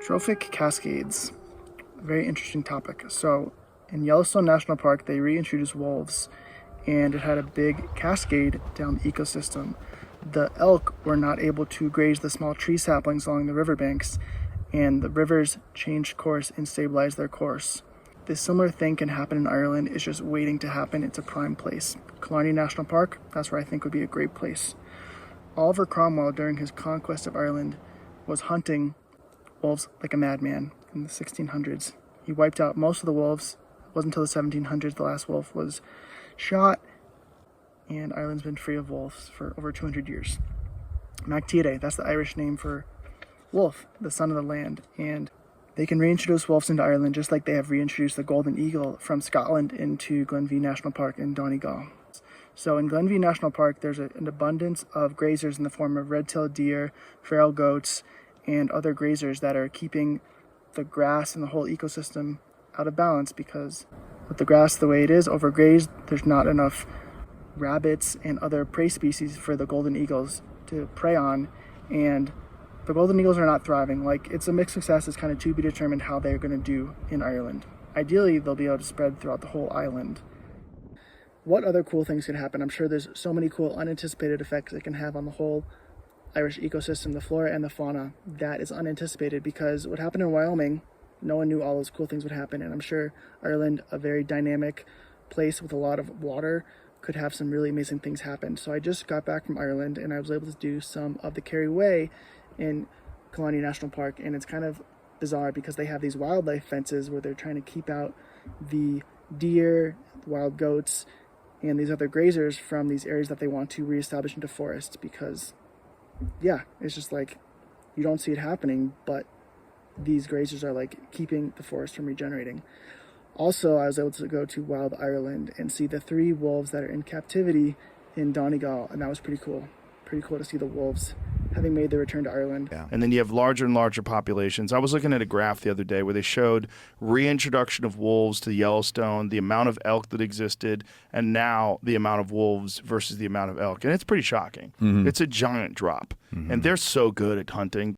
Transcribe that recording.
Trophic cascades, very interesting topic. So in Yellowstone National Park, they reintroduced wolves, and it had a big cascade down the ecosystem. The elk were not able to graze the small tree saplings along the riverbanks, and the rivers changed course and stabilized their course. This similar thing can happen in Ireland. It's just waiting to happen. It's a prime place. Killarney National Park, that's where I think would be a great place. Oliver Cromwell, during his conquest of Ireland, was hunting wolves like a madman in the 1600s. He wiped out most of the wolves. It wasn't until the 1700s the last wolf was shot, and Ireland's been free of wolves for over 200 years. Mactire, that's the Irish name for wolf, the son of the land, and they can reintroduce wolves into Ireland just like they have reintroduced the golden eagle from Scotland into Glenveigh National Park in Donegal. So in Glenveigh National Park, there's an abundance of grazers in the form of red-tailed deer, feral goats, and other grazers that are keeping the grass and the whole ecosystem out of balance, because with the grass the way it is, overgrazed, there's not enough rabbits and other prey species for the golden eagles to prey on, and the golden eagles are not thriving. Like, it's a mixed success. It's kind of to be determined how they're going to do in Ireland. Ideally, they'll be able to spread throughout the whole island. What other cool things could happen? I'm sure there's so many cool unanticipated effects it can have on the whole Irish ecosystem, the flora and the fauna, that is unanticipated, because what happened in Wyoming, no one knew all those cool things would happen, and I'm sure Ireland, a very dynamic place with a lot of water, could have some really amazing things happen. So I just got back from Ireland, and I was able to do some of the Kerry Way in Killarney National Park, and it's kind of bizarre because they have these wildlife fences where they're trying to keep out the deer, the wild goats, and these other grazers from these areas that they want to reestablish into forests, because yeah, it's just like you don't see it happening, but these grazers are like keeping the forest from regenerating. Also, I was able to go to Wild Ireland and see the 3 wolves that are in captivity in Donegal, and that was pretty cool. Pretty cool to see the wolves having made their return to Ireland. Yeah. And then you have larger and larger populations. I was looking at a graph the other day where they showed reintroduction of wolves to Yellowstone, the amount of elk that existed, and now the amount of wolves versus the amount of elk. And it's pretty shocking. Mm-hmm. It's a giant drop. Mm-hmm. And they're so good at hunting.